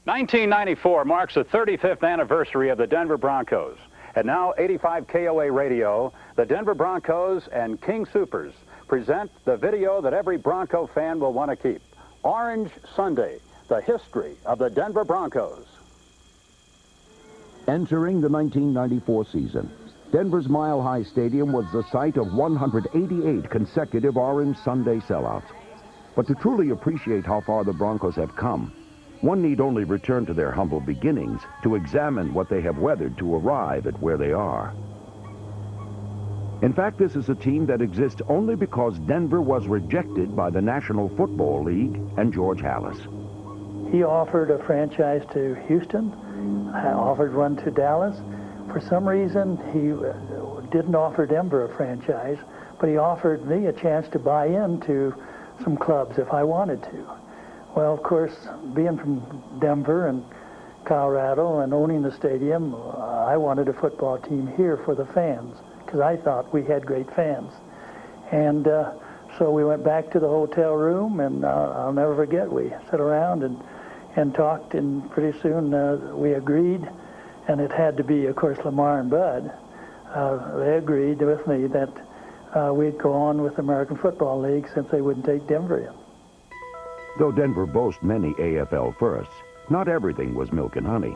1994 marks the 35th anniversary of the Denver Broncos. And now 85 KOA Radio, the Denver Broncos and King Soopers present the video that every Bronco fan will want to keep. Orange Sunday, the history of the Denver Broncos. Entering the 1994 season, Denver's Mile High Stadium was the site of 188 consecutive Orange Sunday sellouts. But to truly appreciate how far the Broncos have come, one need only return to their humble beginnings to examine what they have weathered to arrive at where they are. In fact, this is a team that exists only because Denver was rejected by the National Football League and George Halas. He offered a franchise to Houston, offered one to Dallas. For some reason, he didn't offer Denver a franchise, but he offered me a chance to buy into some clubs if I wanted to. Well, of course, being from Denver and Colorado and owning the stadium, I wanted a football team here for the fans because I thought we had great fans. And so we went back to the hotel room, and I'll never forget, we sat around and talked, and pretty soon we agreed, and it had to be, of course, Lamar and Bud. They agreed with me that we'd go on with the American Football League since they wouldn't take Denver in. Though Denver boasts many AFL firsts, not everything was milk and honey.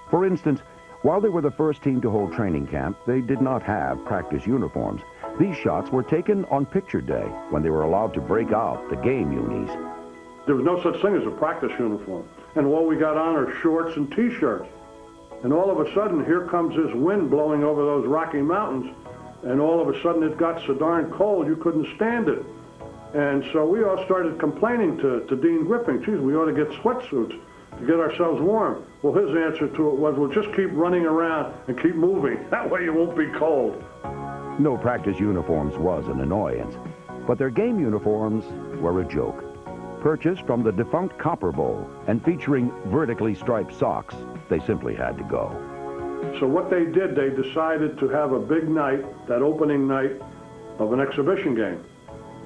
For instance, while they were the first team to hold training camp, they did not have practice uniforms. These shots were taken on picture day, when they were allowed to break out the game unis. There was no such thing as a practice uniform. And all we got on are shorts and T-shirts. And all of a sudden, here comes this wind blowing over those Rocky Mountains, and all of a sudden it got so darn cold you couldn't stand it. And so we all started complaining to Dean Griffin, geez, we ought to get sweatsuits to get ourselves warm. Well, his answer to it was, well, just keep running around and keep moving. That way you won't be cold. No practice uniforms was an annoyance, but their game uniforms were a joke. Purchased from the defunct Copper Bowl and featuring vertically striped socks, they simply had to go. So what they did, they decided to have a big night, that opening night of an exhibition game.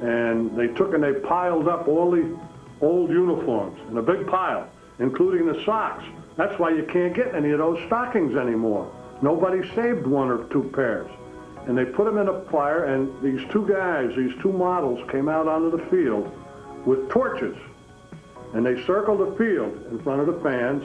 And they took and they piled up all the old uniforms in a big pile, including the socks. That's why you can't get any of those stockings anymore. Nobody saved one or two pairs. And they put them in a fire, and these two guys, these two models, came out onto the field with torches. And they circled the field in front of the fans,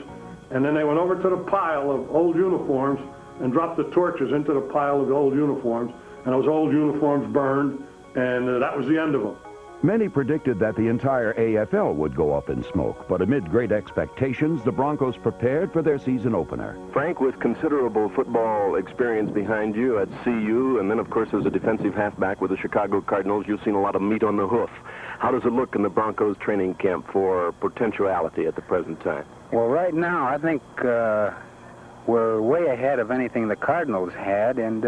and then they went over to the pile of old uniforms and dropped the torches into the pile of old uniforms, and those old uniforms burned, and that was the end of them. Many predicted that the entire AFL would go up in smoke, but amid great expectations, the Broncos prepared for their season opener. Frank, with considerable football experience behind you at CU, and then, of course, as a defensive halfback with the Chicago Cardinals, you've seen a lot of meat on the hoof. How does it look in the Broncos training camp for potentiality at the present time? Well, right now, I think we're way ahead of anything the Cardinals had, and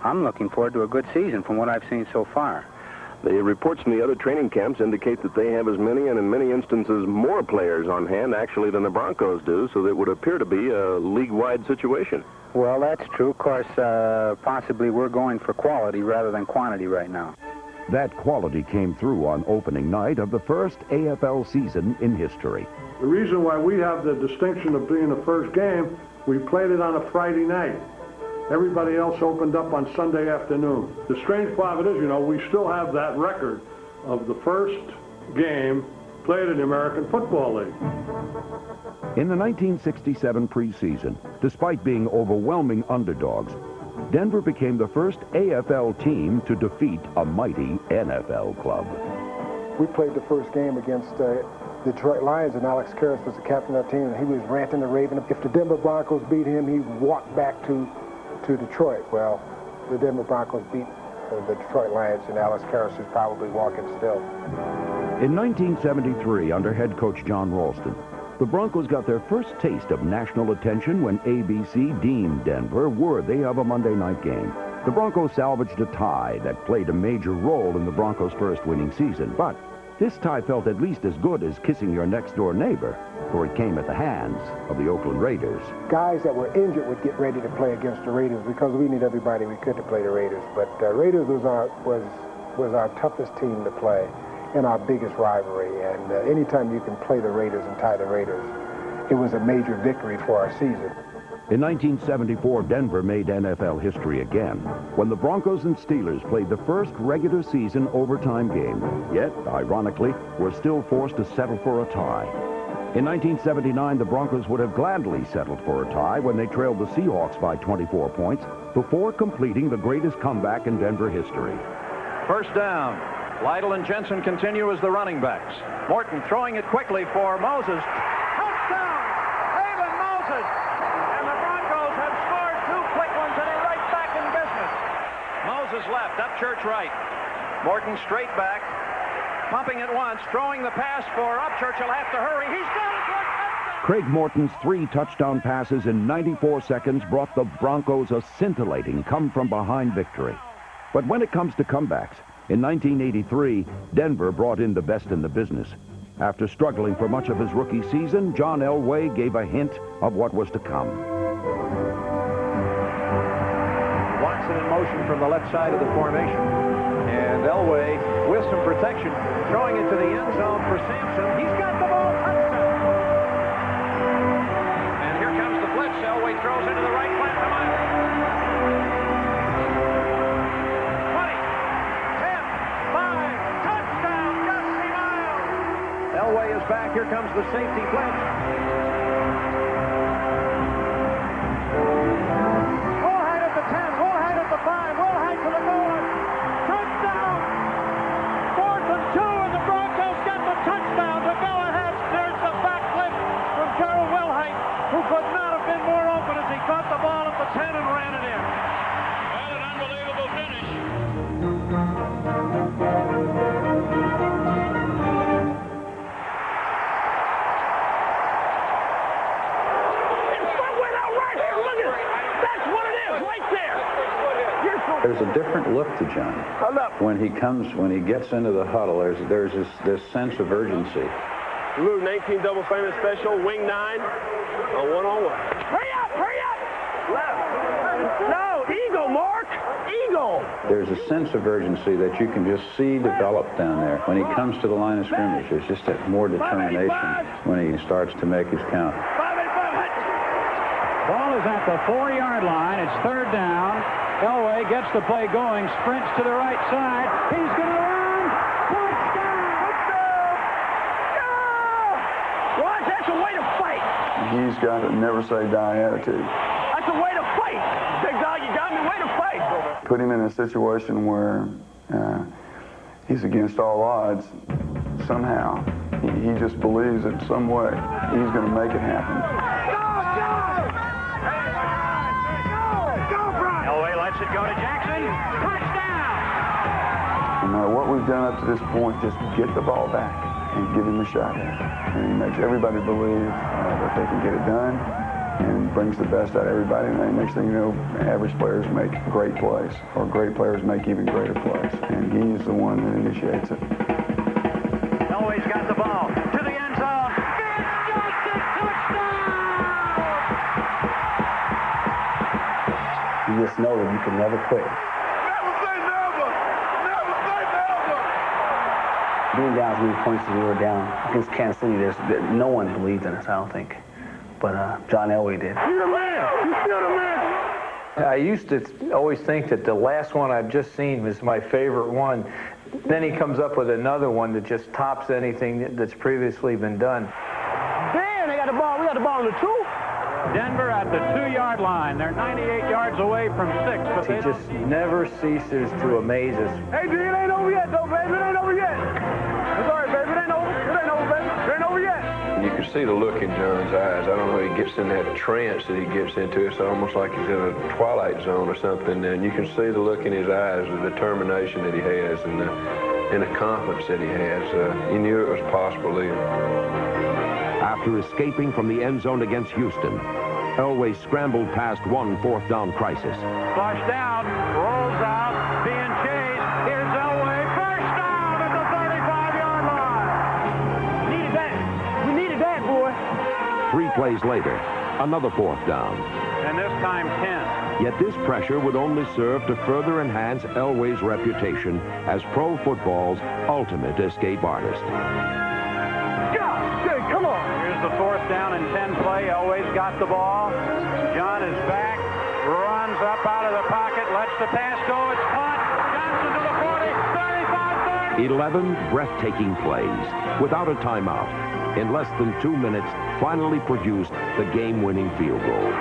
I'm looking forward to a good season from what I've seen so far. The reports from the other training camps indicate that they have as many, and in many instances, more players on hand, actually, than the Broncos do, so that would appear to be a league-wide situation. Well, that's true. Of course, possibly we're going for quality rather than quantity right now. That quality came through on opening night of the first AFL season in history. The reason why we have the distinction of being the first game, we played it on a Friday night. Everybody else opened up on Sunday afternoon. The strange part of it is, you know, we still have that record of the first game played in the American Football League. In the 1967 preseason, despite being overwhelming underdogs, Denver became the first AFL team to defeat a mighty NFL club. We played the first game against the Detroit Lions, and Alex Karras was the captain of that team, and he was ranting and raving. If the Denver Broncos beat him, he walked back to Detroit. Well, the Denver Broncos beat the Detroit Lions, and Alex Karras is probably walking still. In 1973, under head coach John Ralston, the Broncos got their first taste of national attention when ABC deemed Denver worthy of a Monday night game. The Broncos salvaged a tie that played a major role in the Broncos' first winning season, but this tie felt at least as good as kissing your next-door neighbor, for it came at the hands of the Oakland Raiders. Guys that were injured would get ready to play against the Raiders because we need everybody we could to play the Raiders. But Raiders was our toughest team to play and our biggest rivalry. And anytime you can play the Raiders and tie the Raiders, it was a major victory for our season. In 1974, Denver made NFL history again when the Broncos and Steelers played the first regular season overtime game, yet, ironically, were still forced to settle for a tie. In 1979, the Broncos would have gladly settled for a tie when they trailed the Seahawks by 24 points before completing the greatest comeback in Denver history. First down. Lytle and Jensen continue as the running backs. Morton throwing it quickly for Moses. Touchdown! Haven Moses! And the Broncos have scored 2 quick ones and are right back in business. Moses left, Upchurch right. Morton straight back. Pumping it once, throwing the pass for Upchurch. He'll have to hurry. He's got it for a touchdown! Craig Morton's 3 touchdown passes in 94 seconds brought the Broncos a scintillating come-from-behind victory. But when it comes to comebacks, in 1983, Denver brought in the best in the business. After struggling for much of his rookie season, John Elway gave a hint of what was to come. Watson in motion from the left side of the formation. And Elway with some protection, throwing it to the end zone for Sampson. He's got the ball, touchdown! And here comes the blitz. Elway throws into the right flat to Miles. 20, 10, 5, touchdown, Gussie Miles! Elway is back. Here comes the safety blitz. Woolhite at the 10, Woolhite at the 5, Woolhite to the goal line. Touchdown! 4th and 2, and the Broncos get the touchdown to go ahead. There's the backflip from Gerald Woolhite, who could not have been more open as he caught the ball at the 10 and ran it in. Well, an unbelievable finish. There's a different look to Johnny. When he gets into the huddle, there's this sense of urgency. Move 19 double famous special, wing 9, a one-on-one. Hurry up, hurry up! Left. No, eagle, Mark, eagle! There's a sense of urgency that you can just see develop down there. When he comes to the line of scrimmage, there's just that more determination when he starts to make his count. Ball is at the 4-yard line. It's 3rd down. Elway gets the play going, sprints to the right side. He's going to run. Touchdown! Yeah! Watch, that's a way to fight. He's got a never say die attitude. That's a way to fight. Big dog, you got me, way to fight. Put him in a situation where he's against all odds. Somehow, he just believes in some way he's going to make it happen. Lets it go to Jackson. Touchdown! No matter what we've done up to this point, just get the ball back and give him a shot at it. And he makes everybody believe that they can get it done and brings the best out of everybody. And then next thing you know, average players make great plays, or great players make even greater plays. And he's the one that initiates it. Elway's got the ball to the end zone. You just know that you can never quit. Never say never! Never say never! Being down as many points as we were down against Kansas City, no one believed in us, I don't think. But John Elway did. You're the man! You're still the man! I used to always think that the last one I've just seen was my favorite one. Then he comes up with another one that just tops anything that's previously been done. Damn, they got the ball. We got the ball on the 2. Denver at the 2-yard line. They're 98 yards away from 6. But he just never ceases to amaze us. Hey, D, it ain't over yet, though, baby. It ain't over yet. It's all right, baby. It ain't over. It ain't over, baby. It ain't over yet. You can see the look in John's eyes. I don't know, he gets in that trance that he gets into. It's almost like he's in a twilight zone or something. And you can see the look in his eyes, the determination that he has, and the confidence that he has. He knew it was possible then. After escaping from the end zone against Houston, Elway scrambled past one 4th down crisis. Flushed down, rolls out, being chased. Here's Elway, first down at the 35-yard line. Needed that. We needed that, boy. 3 plays later, another 4th down. And this time 10. Yet this pressure would only serve to further enhance Elway's reputation as pro football's ultimate escape artist. God, come on. Here's the 4th down and 10 play. Elway's got the ball. John is back, runs up out of the pocket, lets the pass go. It's caught. Johnson to the 40, 35, 30. 11 breathtaking plays without a timeout in less than 2 minutes finally produced the game-winning field goal.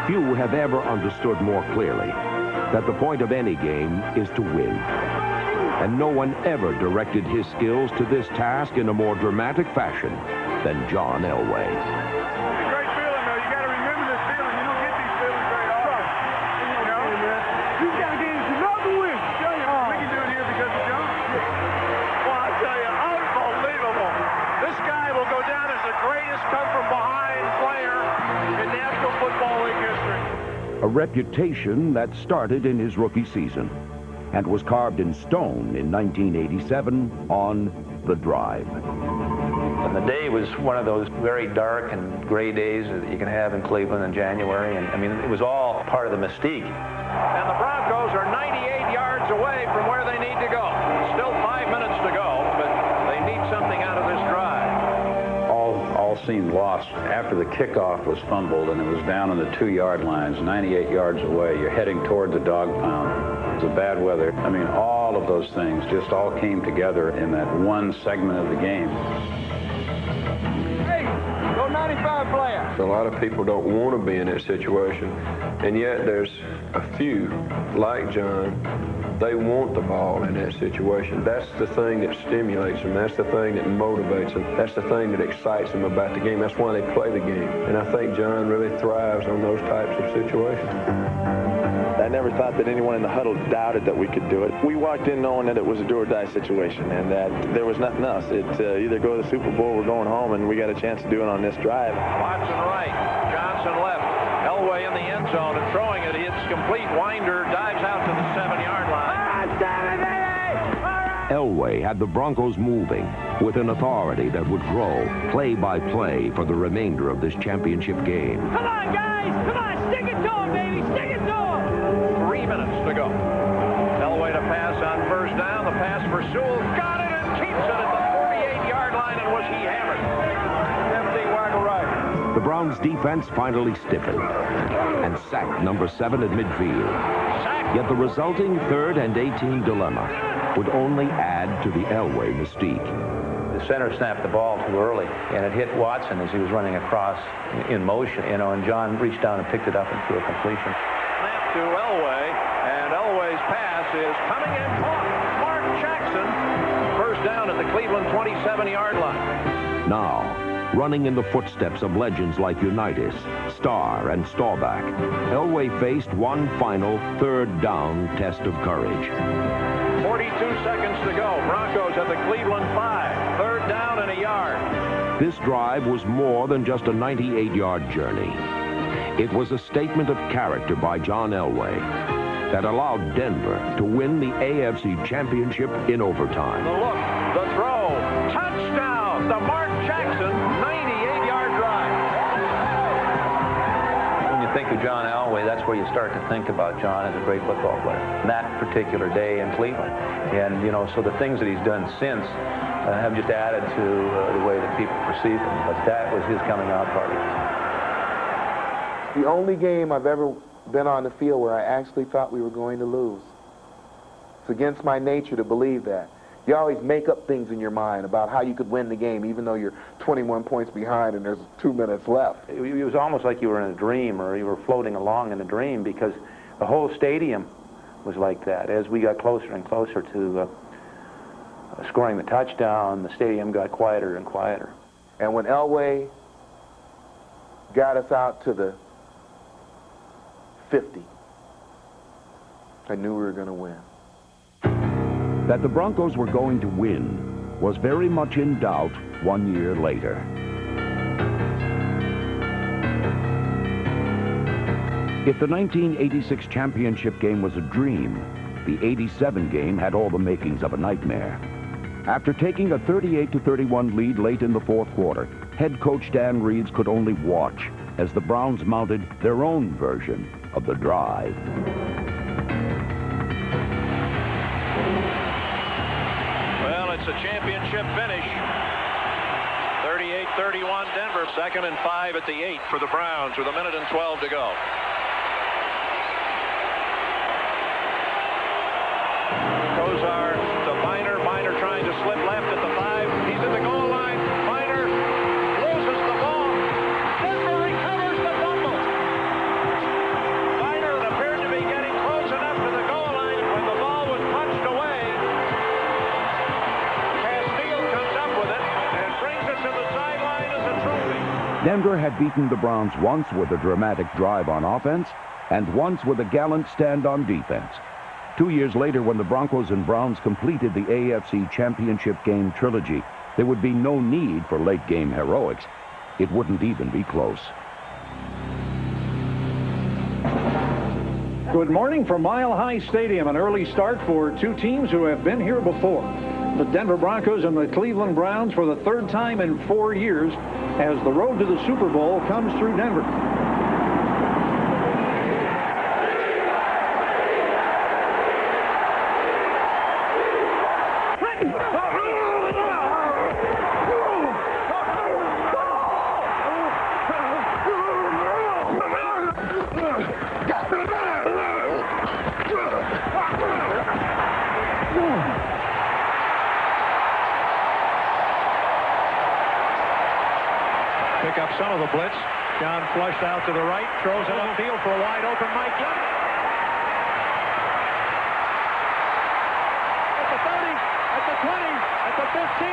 Few have ever understood more clearly that the point of any game is to win. And no one ever directed his skills to this task in a more dramatic fashion than John Elway. It's a great feeling, though. You got to remember this feeling. You don't get these feelings very often. You know? You got to get into another win. We can do it here because of John. Well, I tell you, unbelievable. This guy will go down as the greatest come-from-behind player in National Football League history. A reputation that started in his rookie season and was carved in stone in 1987 on The Drive. And the day was one of those very dark and gray days that you can have in Cleveland in January. And I mean, it was all part of the mystique. And the Broncos are 98 yards away from where they need to go. Still 5 minutes to go, but they need something out of this drive. All seemed lost after the kickoff was fumbled and it was down on the 2-yard lines, 98 yards away. You're heading toward the dog pound. It was bad weather. I mean, all of those things just all came together in that one segment of the game. Hey, go 95 player. A lot of people don't want to be in that situation, and yet there's a few, like John, they want the ball in that situation. That's the thing that stimulates them. That's the thing that motivates them. That's the thing that excites them about the game. That's why they play the game. And I think John really thrives on those types of situations. I never thought that anyone in the huddle doubted that we could do it. We walked in knowing that it was a do-or-die situation and that there was nothing else. It's either go to the Super Bowl or we're going home, and we got a chance to do it on this drive. Watson right, Johnson left. Elway in the end zone and throwing it. It's complete. Winder dives out to the 7-yard line. Elway had the Broncos moving with an authority that would grow play by play for the remainder of this championship game. Come on, guys. Come on. Stick it to him, baby. Stick it to him. 3 minutes to go. Elway to pass on first down. The pass for Sewell. Got it and keeps it at the 48-yard line. And was he hammered? Empty waggle right. The Browns' defense finally stiffened and sacked number 7 at midfield. Yet the resulting 3rd and 18 dilemma would only add to the Elway mystique. The center snapped the ball too early, and it hit Watson as he was running across in motion, you know, and John reached down and picked it up and threw a completion. Snap to Elway, and Elway's pass is coming in caught. Mark Jackson, first down at the Cleveland 27-yard line. Now, running in the footsteps of legends like Unitas, Starr, and Staubach, Elway faced one final 3rd down test of courage. 42 seconds to go. Broncos at the Cleveland 5. 3rd down and a yard. This drive was more than just a 98-yard journey. It was a statement of character by John Elway that allowed Denver to win the AFC Championship in overtime. The look, the throw, touchdown, the Mark Jackson 98-yard drive. When you think of John Elway, that's where you start to think about John as a great football player. That particular day in Cleveland. And, you know, so the things that he's done since have just added to the way that people perceive him. But that was his coming out party. The only game I've ever been on the field where I actually thought we were going to lose. It's against my nature to believe that. You always make up things in your mind about how you could win the game, even though you're 21 points behind and there's 2 minutes left. It was almost like you were in a dream, or you were floating along in a dream, because the whole stadium was like that. As we got closer and closer to scoring the touchdown, the stadium got quieter and quieter. And when Elway got us out to the 50, I knew we were going to win. That the Broncos were going to win was very much in doubt 1 year later. If the 1986 championship game was a dream, the 87 game had all the makings of a nightmare. After taking a 38-31 lead late in the 4th quarter, head coach Dan Reeves could only watch as the Browns mounted their own version of the drive. Well, it It's a championship finish. 38-31 Denver. 2nd and 5 at the 8 for the Browns with 1:12 to go. Kosar to Miner. Miner trying to slip left at the 5. He's at the goal line. Miner loses the ball. Denver recovers the fumble. Miner appeared to be getting close enough to the goal line when the ball was punched away. Castile comes up with it and brings it to the sideline as a trophy. Denver had beaten the Browns once with a dramatic drive on offense and once with a gallant stand on defense. 2 years later, when the Broncos and Browns completed the AFC Championship game trilogy, there would be no need for late-game heroics. It wouldn't even be close. Good morning from Mile High Stadium. An early start for two teams who have been here before. The Denver Broncos and the Cleveland Browns for the 3rd time in 4 years as the road to the Super Bowl comes through Denver. Pick up some of the blitz. John flushed out to the right, throws it upfield for a wide open Mike Young. At the 30, at the 20, at the 15,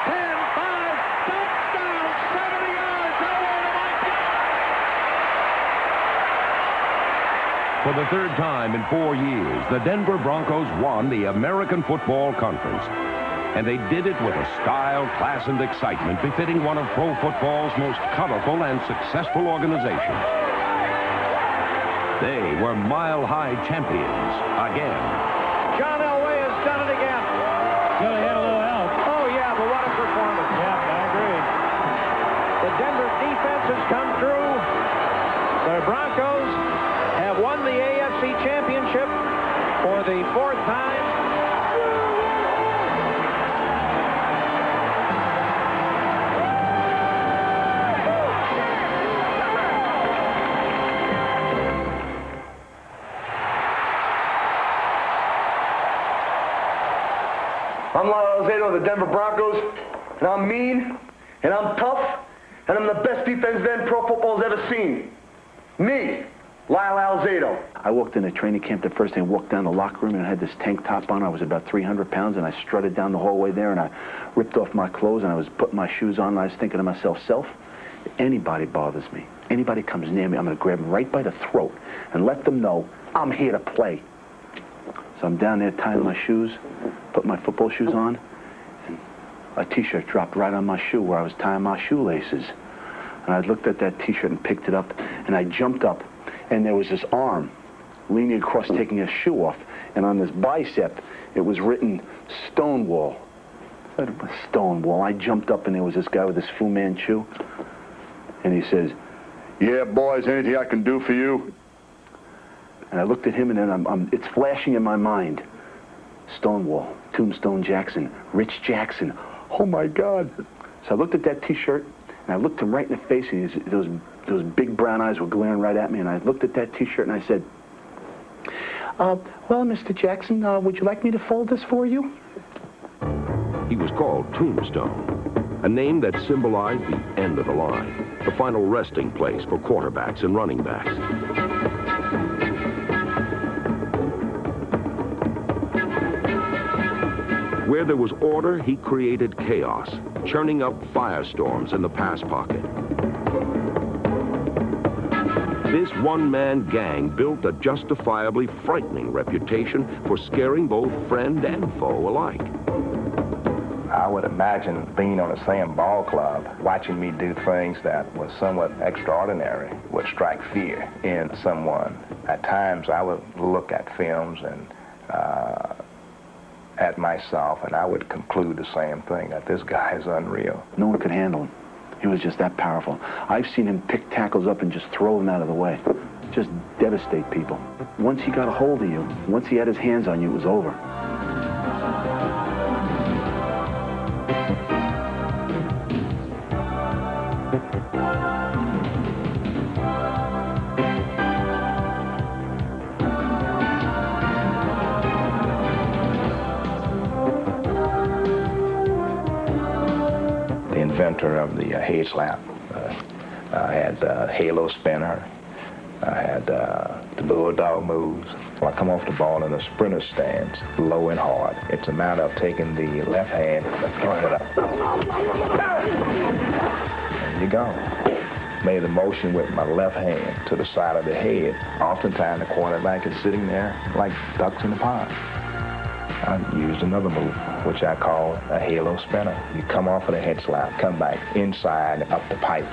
10, 5, touchdown, 70 yards, away to Mike Young. For the 3rd time in 4 years, the Denver Broncos won the American Football Conference. And they did it with a style, class, and excitement befitting one of pro football's most colorful and successful organizations. They were mile-high champions again. John Elway has done it again. Really had a little help. Oh, yeah, but what a performance. Yeah, I agree. The Denver defense has come through. The Broncos have won the AFC Championship for the 4th time. I'm Lyle Alzado of the Denver Broncos, and I'm mean, and I'm tough, and I'm the best defensive end pro football's ever seen. Me, Lyle Alzado. I walked into training camp the first day and walked down the locker room and I had this tank top on. I was about 300 pounds and I strutted down the hallway there and I ripped off my clothes and I was putting my shoes on and I was thinking to myself, if anybody bothers me, anybody comes near me, I'm going to grab them right by the throat and let them know I'm here to play. So I'm down there tying my shoes, put my football shoes on, and a T-shirt dropped right on my shoe where I was tying my shoelaces. And I looked at that T-shirt and picked it up, and I jumped up, and there was this arm leaning across taking a shoe off, and on this bicep, it was written Stonewall. Stonewall. I jumped up, and there was this guy with this Fu Manchu, and he says, "Yeah, boys, anything I can do for you?" And I looked at him, and then it's flashing in my mind. Stonewall, Tombstone Jackson, Rich Jackson. Oh, my God. So I looked at that T-shirt, and I looked him right in the face, and those big brown eyes were glaring right at me, and I looked at that T-shirt, and I said, well, Mr. Jackson, would you like me to fold this for you? He was called Tombstone, a name that symbolized the end of the line, the final resting place for quarterbacks and running backs. Where there was order, he created chaos, churning up firestorms in the pass pocket. This one-man gang built a justifiably frightening reputation for scaring both friend and foe alike. I would imagine being on the same ball club, watching me do things that was somewhat extraordinary would strike fear in someone. At times, I would look at films and at myself, and I would conclude the same thing, that this guy is unreal. No one could handle him. He was just that powerful. I've seen him pick tackles up and just throw them out of the way. Just devastate people. Once he got a hold of you, once he had his hands on you, it was over. inventor of the head slap. I had the halo spinner. I had the bulldog moves. I come off the ball in the sprinter stance, low and hard. It's a matter of taking the left hand and throwing it up. And you go. Made the motion with my left hand to the side of the head. Oftentimes the quarterback is sitting there like ducks in a pond. I used another move, which I call a halo spinner. You come off of the head slap, come back inside up the pipe.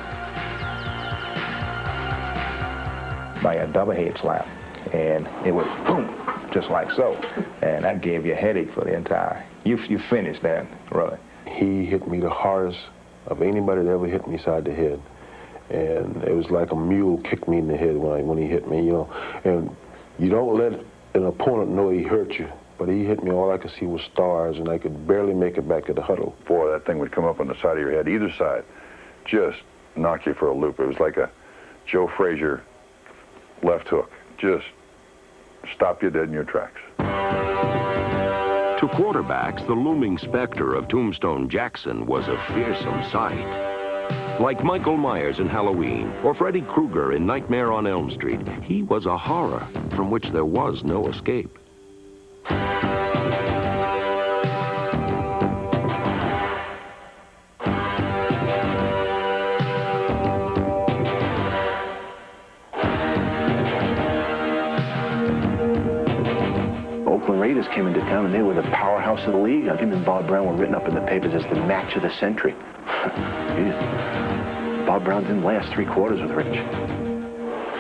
By a double head slap. And it was boom, just like so. And that gave you a headache for the entire. You finished that, really. He hit me the hardest of anybody that ever hit me side the head. And it was like a mule kicked me in the head when he hit me, you know. And you don't let an opponent know he hurt you. But he hit me, all I could see was stars, and I could barely make it back to the huddle. Boy, that thing would come up on the side of your head, either side, just knock you for a loop. It was like a Joe Frazier left hook. Just stop you dead in your tracks. To quarterbacks, the looming specter of Tombstone Jackson was a fearsome sight. Like Michael Myers in Halloween or Freddy Krueger in Nightmare on Elm Street, he was a horror from which there was no escape. Oakland Raiders came into town, and they were the powerhouse of the league. Him and Bob Brown were written up in the papers as the match of the century. Bob Brown didn't last 3 quarters with Rich.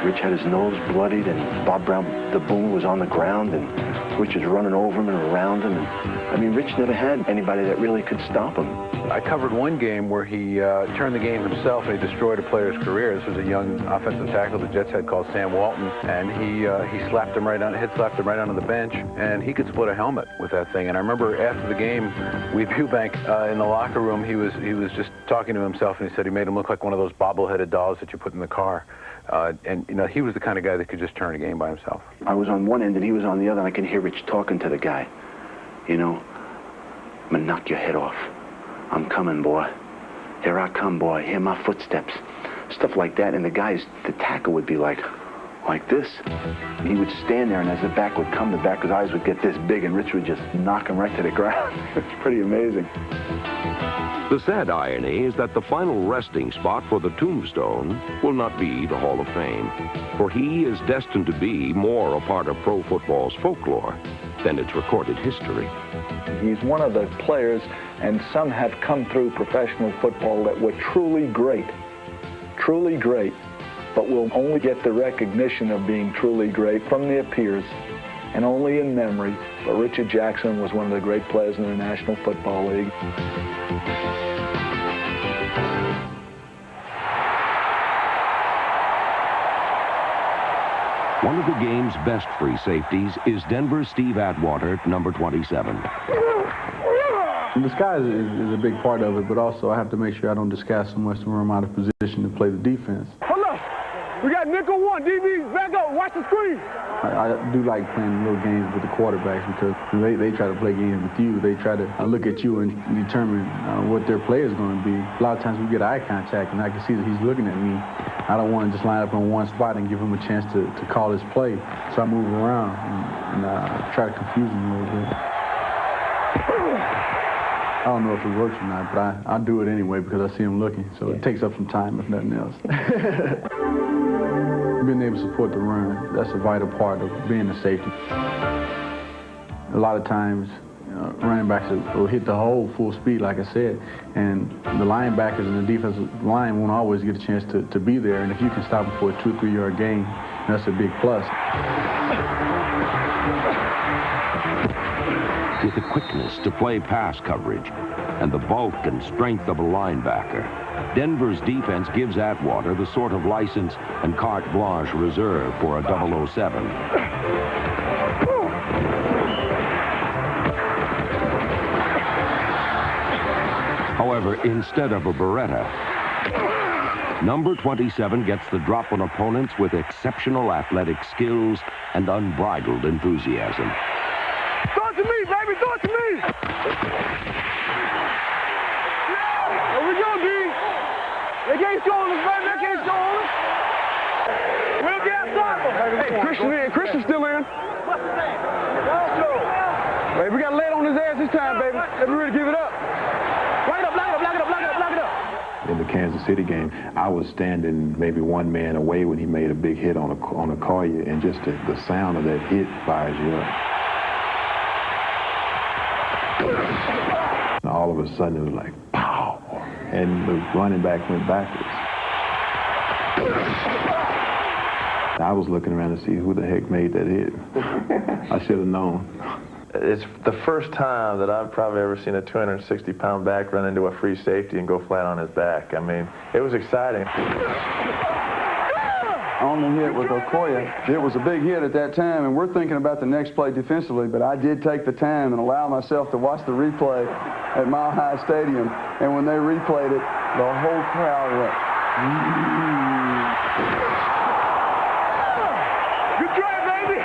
Rich had his nose bloodied, and Bob Brown, the boom, was on the ground, and Rich was running over him and around him. And, I mean, Rich never had anybody that really could stop him. I covered one game where he turned the game himself and he destroyed a player's career. This was a young offensive tackle the Jets had called Sam Walton, and he slapped him right on, slapped him right onto the bench, and he could split a helmet with that thing. And I remember after the game, Weeb Ewbank in the locker room, he was just talking to himself, and he said he made him look like one of those bobble-headed dolls that you put in the car. And, you know, he was the kind of guy that could just turn a game by himself. I was on one end and he was on the other, and I could hear Rich talking to the guy. You know, I'm gonna knock your head off. I'm coming, boy. Here I come, boy. Hear my footsteps. Stuff like that. And the tackle would be like this. And he would stand there, and as the back would come, the back of his eyes would get this big, and Rich would just knock him right to the ground. It's pretty amazing. The sad irony is that the final resting spot for the Tombstone will not be the Hall of Fame, for he is destined to be more a part of pro football's folklore than its recorded history. He's one of the players, and some have come through professional football that were truly great, but will only get the recognition of being truly great from their peers and only in memory. But Richard Jackson was one of the great players in the National Football League. One of the game's best free safeties is Denver's Steve Atwater, number 27. Disguise is a big part of it, but also I have to make sure I don't disguise so much where I'm out of position to play the defense. Hold up. We got nickel 1. DB's back up. Watch the screen. I do like playing little games with the quarterbacks because they try to play games with you. They try to look at you and determine what their play is going to be. A lot of times we get eye contact, and I can see that he's looking at me. I don't want to just line up in one spot and give him a chance to call his play. So I move around and try to confuse him a little bit. I don't know if it works or not, but I do it anyway because I see him looking. So it takes up some time, if nothing else. Being able to support the run, that's a vital part of being a safety. A lot of times, running backs will hit the hole full speed, like I said, and the linebackers and the defensive line won't always get a chance to be there, and if you can stop them for a 2 or 3 yard gain, that's a big plus. With the quickness to play pass coverage and the bulk and strength of a linebacker, Denver's defense gives Atwater the sort of license and carte blanche reserved for a 007. However, instead of a Beretta, number 27 gets the drop on opponents with exceptional athletic skills and unbridled enthusiasm. Throw it to me, baby. Throw it to me. There we go, D. Against Jones, baby. Against Jones. We'll get Hey, Christian's still in. Hey, we got to lay it on his ass this time, baby. Let me really give it up. Lock it up, lock it up, lock it up, lock it up, lock it up. In the Kansas City game, I was standing maybe one man away when he made a big hit on a Collier, and just the sound of that hit fires you up. And all of a sudden, it was like, pow! And the running back went backwards. I was looking around to see who the heck made that hit. I should have known. It's the first time that I've probably ever seen a 260-pound back run into a free safety and go flat on his back. I mean, it was exciting. On the hit with Okoye. It was a big hit at that time, and we're thinking about the next play defensively, but I did take the time and allow myself to watch the replay at Mile High Stadium, and when they replayed it, the whole crowd went, Good try, baby.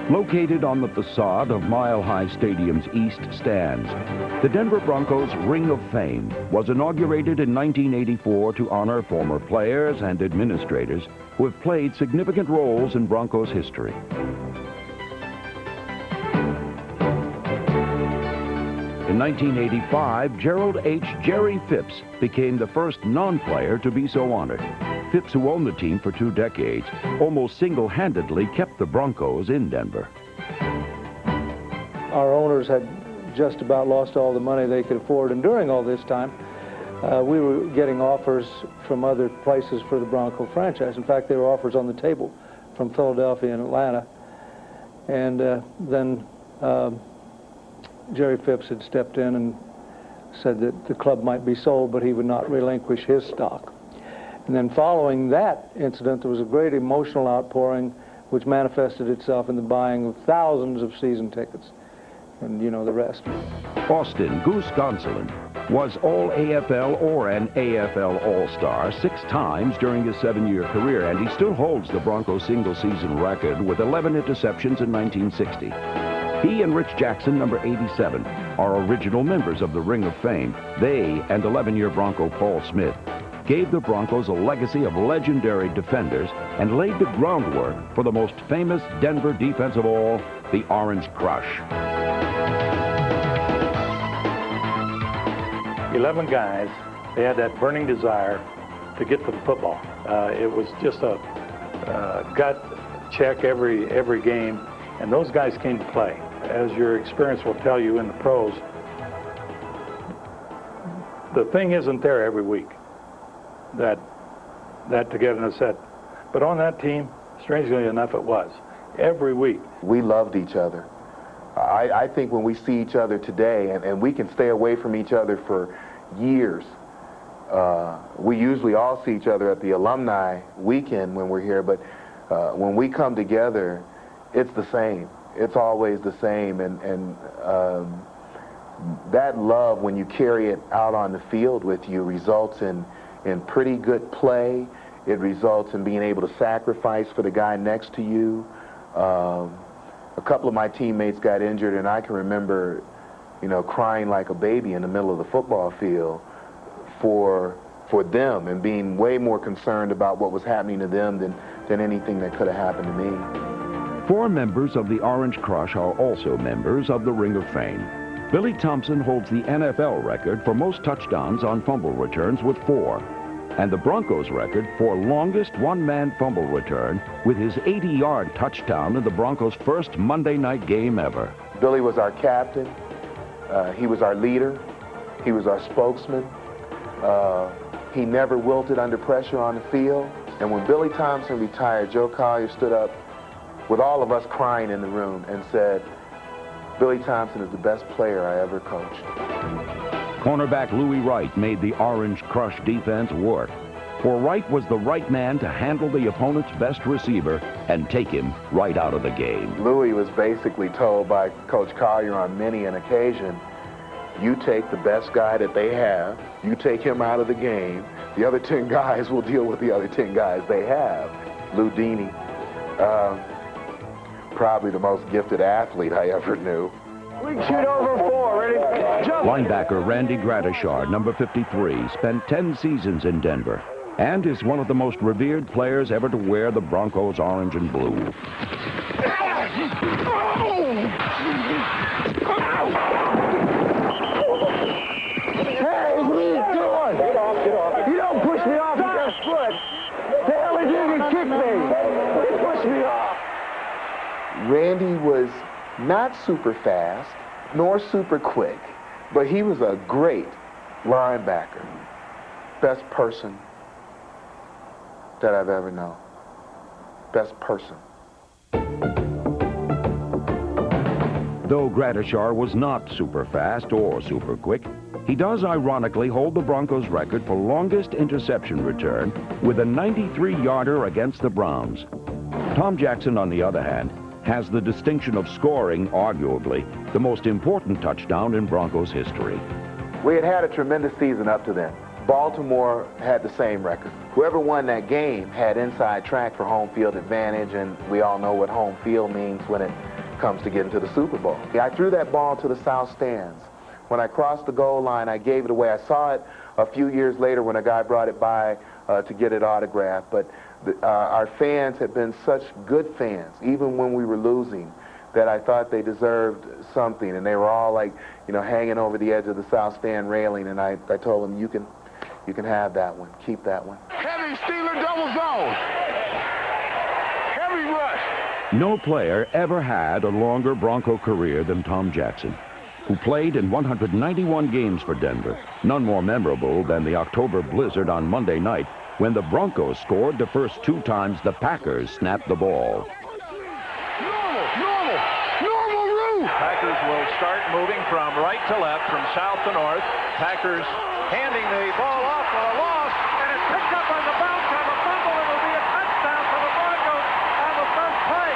Located on the facade of Mile High Stadium's east stands, the Denver Broncos Ring of Fame was inaugurated in 1984 to honor former players and administrators who have played significant roles in Broncos history. In 1985, Gerald H. Jerry Phipps became the first non-player to be so honored. Phipps, who owned the team for 2 decades, almost single-handedly kept the Broncos in Denver. Our owners had just about lost all the money they could afford, and during all this time, we were getting offers from other places for the Bronco franchise. In fact, there were offers on the table from Philadelphia and Atlanta. And then Jerry Phipps had stepped in and said that the club might be sold, but he would not relinquish his stock. And then following that incident, there was a great emotional outpouring which manifested itself in the buying of thousands of season tickets. And you know the rest. Austin Goose Gonsolin was All-AFL or an AFL All-Star 6 times during his 7-year career, and he still holds the Broncos single-season record with 11 interceptions in 1960. He and Rich Jackson, number 87, are original members of the Ring of Fame. They and 11-year Bronco Paul Smith gave the Broncos a legacy of legendary defenders and laid the groundwork for the most famous Denver defense of all, the Orange Crush. 11 guys, they had that burning desire to get to the football. It was just a gut check every game, and those guys came to play. As your experience will tell you in the pros, the thing isn't there every week, that togetherness set. But on that team, strangely enough, it was. Every week. We loved each other. I think when we see each other today, and we can stay away from each other for years, we usually all see each other at the alumni weekend when we're here, but when we come together, it's the same. It's always the same, and that love, when you carry it out on the field with you, results in pretty good play. It results in being able to sacrifice for the guy next to you. A couple of my teammates got injured, and I can remember, you know, crying like a baby in the middle of the football field for them, and being way more concerned about what was happening to them than anything that could have happened to me. 4 members of the Orange Crush are also members of the Ring of Fame. Billy Thompson holds the NFL record for most touchdowns on fumble returns with 4, and the Broncos record for longest one-man fumble return with his 80-yard touchdown in the Broncos' first Monday night game ever. Billy was our captain. He was our leader. He was our spokesman. He never wilted under pressure on the field. And when Billy Thompson retired, Joe Collier stood up with all of us crying in the room and said, "Billy Thompson is the best player I ever coached." Cornerback Louis Wright made the Orange Crush defense work, for Wright was the right man to handle the opponent's best receiver and take him right out of the game. Louis was basically told by Coach Collier on many an occasion, you take the best guy that they have, you take him out of the game, the other 10 guys will deal with the other 10 guys they have. Lou Dini. probably the most gifted athlete I ever knew. We shoot over 4. Ready? Jump. Linebacker Randy Gradishar, number 53, spent 10 seasons in Denver and is one of the most revered players ever to wear the Broncos orange and blue. Hey, what are you doing? Get off. You don't push me off with your foot. The hell did you kick me? You push me off. Randy was not super fast, nor super quick, but he was a great linebacker. Best person that I've ever known. Best person. Though Gradishar was not super fast or super quick, he does ironically hold the Broncos record for longest interception return with a 93-yarder against the Browns. Tom Jackson, on the other hand, has the distinction of scoring, arguably, the most important touchdown in Broncos history. We had a tremendous season up to then. Baltimore had the same record. Whoever won that game had inside track for home field advantage, and we all know what home field means when it comes to getting to the Super Bowl. I threw that ball to the south stands. When I crossed the goal line, I gave it away. I saw it a few years later when a guy brought it by to get it autographed, but our fans had been such good fans, even when we were losing, that I thought they deserved something, and they were all like, you know, hanging over the edge of the south stand railing, and I told them, you can have that one, keep that one. Heavy Steeler double zone. Heavy rush. No player ever had a longer Bronco career than Tom Jackson, who played in 191 games for Denver, none more memorable than the October blizzard on Monday night when the Broncos scored the first 2 times the Packers snapped the ball. Normal route. Packers will start moving from right to left, from south to north. Packers handing the ball off for a loss, and it's picked up on the bounce on the fumble. It will be a touchdown for the Broncos on the first play.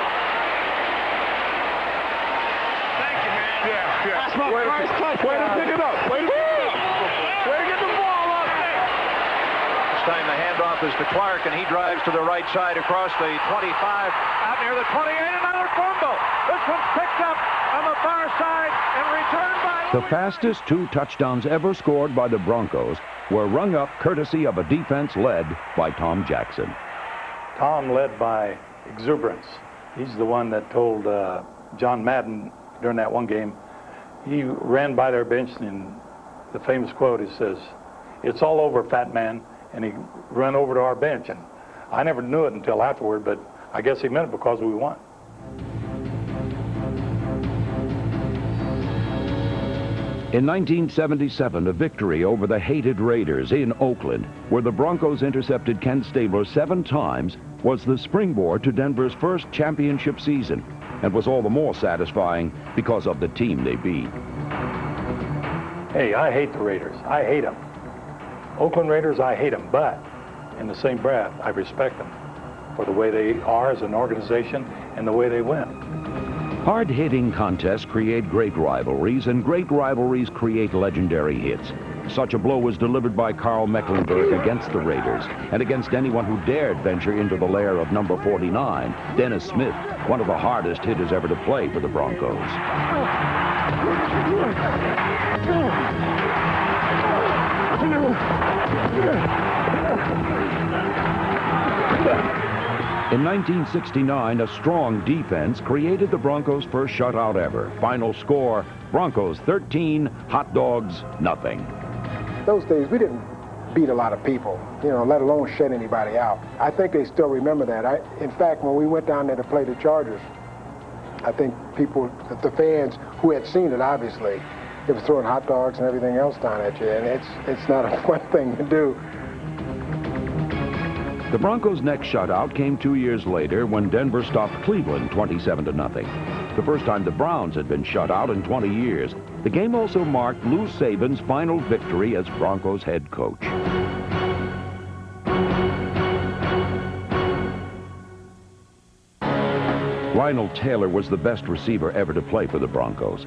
Thank you, man. Yeah. That's my first touchdown. Way to pick it up. Way to get the ball up. This time the handoff is to Clark, and he drives to the right side across the 25, out near the 28, another fumble. This one's picked up on the far side and returned by... The fastest 2 touchdowns ever scored by the Broncos were rung up courtesy of a defense led by Tom Jackson. Tom led by exuberance. He's the one that told John Madden during that one game, he ran by their bench, and the famous quote, he says, "It's all over, fat man," and he ran over to our bench, and I never knew it until afterward, but I guess he meant it because we won. In 1977, a victory over the hated Raiders in Oakland, where the Broncos intercepted Ken Stabler 7 times, was the springboard to Denver's first championship season, and was all the more satisfying because of the team they beat. Hey, I hate the Raiders. I hate them. Oakland Raiders, I hate them, but in the same breath, I respect them for the way they are as an organization and the way they win. Hard-hitting contests create great rivalries, and great rivalries create legendary hits. Such a blow was delivered by Carl Mecklenburg against the Raiders, and against anyone who dared venture into the lair of number 49, Dennis Smith, one of the hardest hitters ever to play for the Broncos. In 1969, a strong defense created the Broncos' first shutout ever. Final score, Broncos 13, Hot Dogs nothing. Those days, we didn't beat a lot of people, you know, let alone shut anybody out. I think they still remember that. In fact, when we went down there to play the Chargers, I think people, the fans who had seen it, obviously, they were throwing hot dogs and everything else down at you, and it's not a fun thing to do. The Broncos' next shutout came 2 years later when Denver stopped Cleveland 27-0. The first time the Browns had been shut out in 20 years. The game also marked Lou Saban's final victory as Broncos head coach. Lionel Taylor was the best receiver ever to play for the Broncos.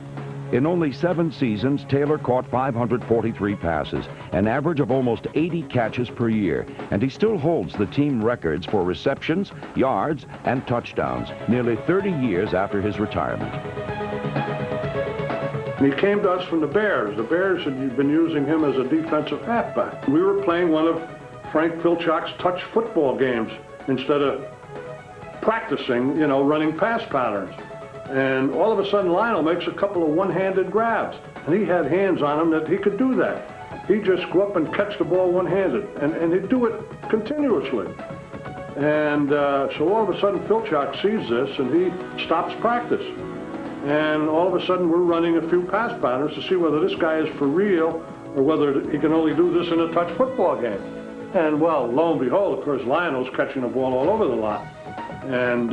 In only 7 seasons, Taylor caught 543 passes, an average of almost 80 catches per year, and he still holds the team records for receptions, yards, and touchdowns, nearly 30 years after his retirement. He came to us from the Bears. The Bears had been using him as a defensive halfback. We were playing one of Frank Filchock's touch football games instead of practicing, you know, running pass patterns. And all of a sudden, Lionel makes a couple of one-handed grabs. And he had hands on him that he could do that. He'd just go up and catch the ball one-handed. And he'd do it continuously. And so all of a sudden, Filchock sees this, and he stops practice. And all of a sudden, we're running a few pass patterns to see whether this guy is for real or whether he can only do this in a touch football game. And, well, lo and behold, of course, Lionel's catching the ball all over the lot. And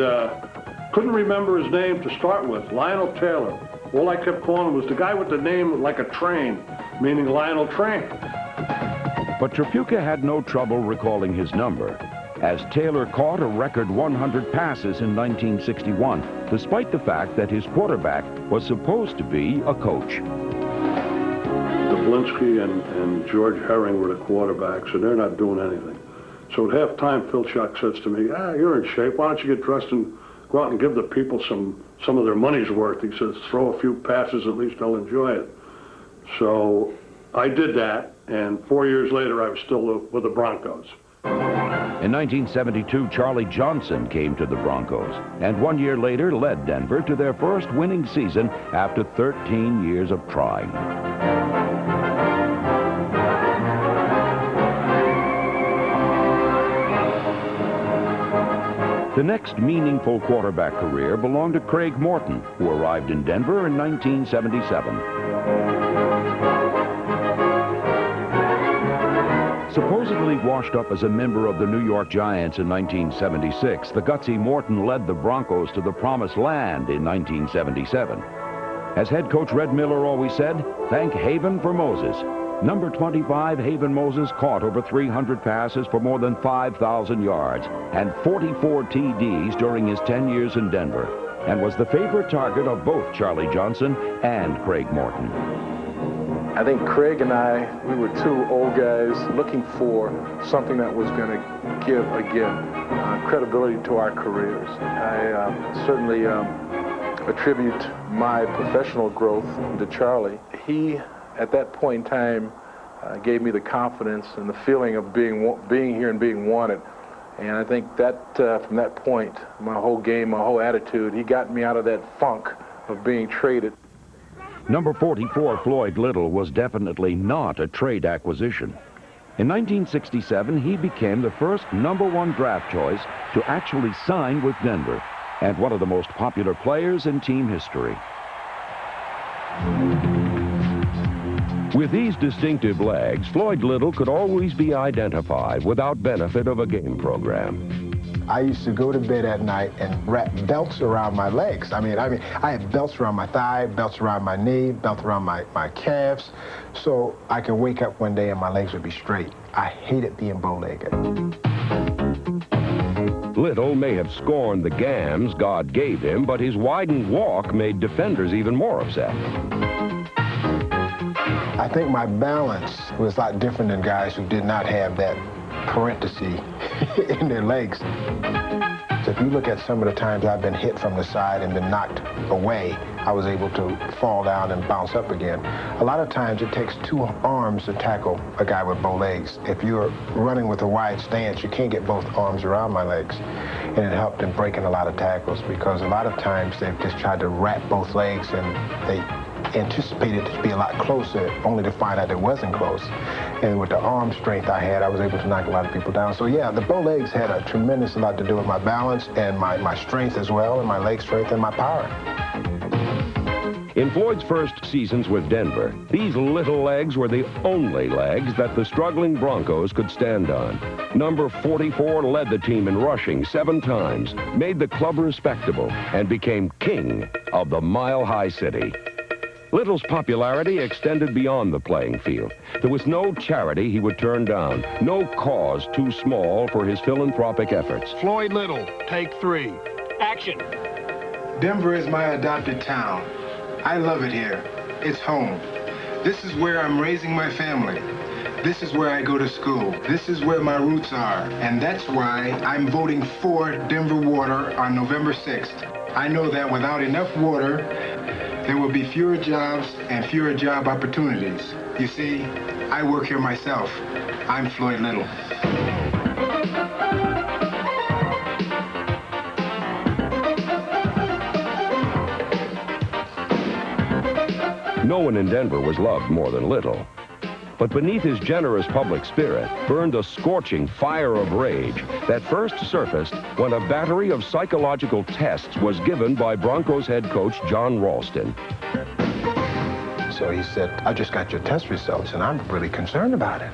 couldn't remember his name to start with, Lionel Taylor. All I kept calling him was the guy with the name like a train, meaning Lionel Train. But Tripucka had no trouble recalling his number, as Taylor caught a record 100 passes in 1961, despite the fact that his quarterback was supposed to be a coach. Dublinsky and George Herring were the quarterbacks, and they're not doing anything. So at halftime, Filchock says to me, you're in shape. Why don't you get dressed and go out and give the people some of their money's worth? He says, throw a few passes, at least they'll enjoy it. So I did that, and 4 years later, I was still with the Broncos. In 1972, Charlie Johnson came to the Broncos, and 1 year later led Denver to their first winning season after 13 years of trying. The next meaningful quarterback career belonged to Craig Morton, who arrived in Denver in 1977. Supposedly washed up as a member of the New York Giants in 1976, the gutsy Morton led the Broncos to the promised land in 1977. As head coach Red Miller always said, thank Haven for Moses. Number 25, Haven Moses, caught over 300 passes for more than 5,000 yards and 44 TDs during his 10 years in Denver, and was the favorite target of both Charlie Johnson and Craig Morton. I think Craig and we were two old guys looking for something that was going to give, again, credibility to our careers. I certainly attribute my professional growth to Charlie. He, at that point in time, gave me the confidence and the feeling of being here and being wanted. And I think that from that point, my whole game, my whole attitude, he got me out of that funk of being traded. Number 44, Floyd Little, was definitely not a trade acquisition. In 1967, he became the first #1 draft choice to actually sign with Denver, and one of the most popular players in team history. With these distinctive legs, Floyd Little could always be identified without benefit of a game program. I used to go to bed at night and wrap belts around my legs. I mean, I had belts around my thigh, belts around my knee, belts around my calves, so I could wake up one day and my legs would be straight. I hated being bow-legged. Little may have scorned the gams God gave him, but his widened walk made defenders even more upset. I think my balance was a lot different than guys who did not have that parenthesis in their legs. So if you look at some of the times I've been hit from the side and been knocked away, I was able to fall down and bounce up again. A lot of times it takes 2 arms to tackle a guy with bow legs. If you're running with a wide stance, you can't get both arms around my legs. And it helped in breaking a lot of tackles, because a lot of times they've just tried to wrap both legs and they anticipated it to be a lot closer, only to find out it wasn't close. And with the arm strength I had, I was able to knock a lot of people down. So yeah, the bow legs had a tremendous lot to do with my balance and my strength as well, and my leg strength and my power. In Floyd's first seasons with Denver, these little legs were the only legs that the struggling Broncos could stand on. Number 44 led the team in rushing 7 times, made the club respectable, and became king of the Mile High City. Little's popularity extended beyond the playing field. There was no charity he would turn down, no cause too small for his philanthropic efforts. Floyd Little, take 3. Action. Denver is my adopted town. I love it here. it's home. This is where I'm raising my family. This is where I go to school. This is where my roots are. And that's why I'm voting for Denver Water on November 6th. I know that without enough water, there will be fewer jobs and fewer job opportunities. You see, I work here myself. I'm Floyd Little. No one in Denver was loved more than Little. But beneath his generous public spirit burned a scorching fire of rage that first surfaced when a battery of psychological tests was given by Broncos head coach John Ralston. So he said, I just got your test results, and I'm really concerned about it.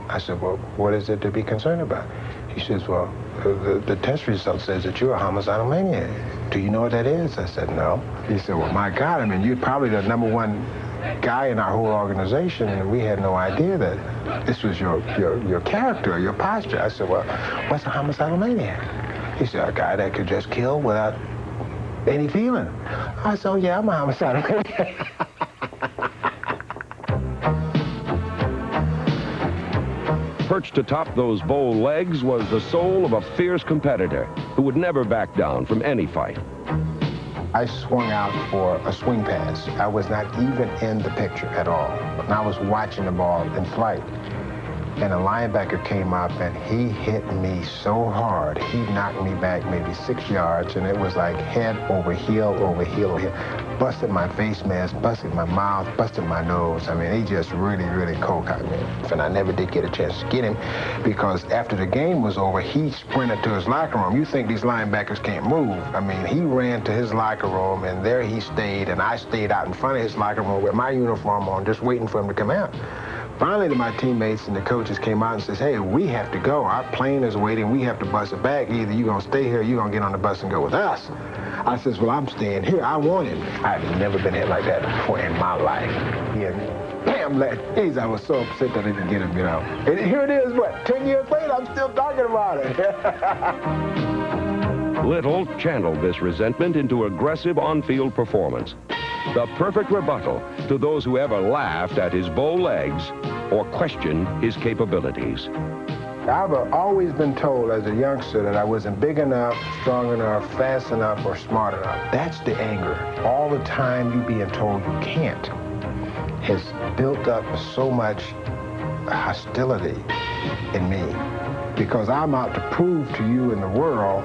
I said, well, what is it to be concerned about? He says, well, the test result says that you're a homicidal maniac. Do you know what that is? I said, no. He said, well, my God, I mean, you're probably the #1 guy in our whole organization, and we had no idea that this was your character, your posture. I said, well, what's a homicidal maniac? He said, a guy that could just kill without any feeling. I said, oh, yeah, I'm a homicidal maniac. Perched atop those bow legs was the soul of a fierce competitor who would never back down from any fight. I swung out for a swing pass. I was not even in the picture at all. And I was watching the ball in flight. And a linebacker came up and he hit me so hard, he knocked me back maybe 6 yards, and it was like head over heel over heel. Busted my face mask, busted my mouth, busted my nose. I mean, he just really, really cold-cocked me. And I never did get a chance to get him because after the game was over, he sprinted to his locker room. You think these linebackers can't move. I mean, he ran to his locker room, and there he stayed, and I stayed out in front of his locker room with my uniform on, just waiting for him to come out. Finally, my teammates and the coaches came out and says, hey, we have to go. Our plane is waiting. We have to bus it back. Either you're going to stay here or you're going to get on the bus and go with us. I says, well, I'm staying here. I want him. I've never been hit like that before in my life. And bam, geez, I was so upset that I didn't get him, you know. And here it is, what, 10 years later, I'm still talking about it. Little channeled this resentment into aggressive on-field performance. The perfect rebuttal to those who ever laughed at his bow legs or questioned his capabilities. I've always been told as a youngster that I wasn't big enough, strong enough, fast enough, or smart enough. That's the anger. All the time you being told you can't has built up so much hostility in me because I'm out to prove to you in the world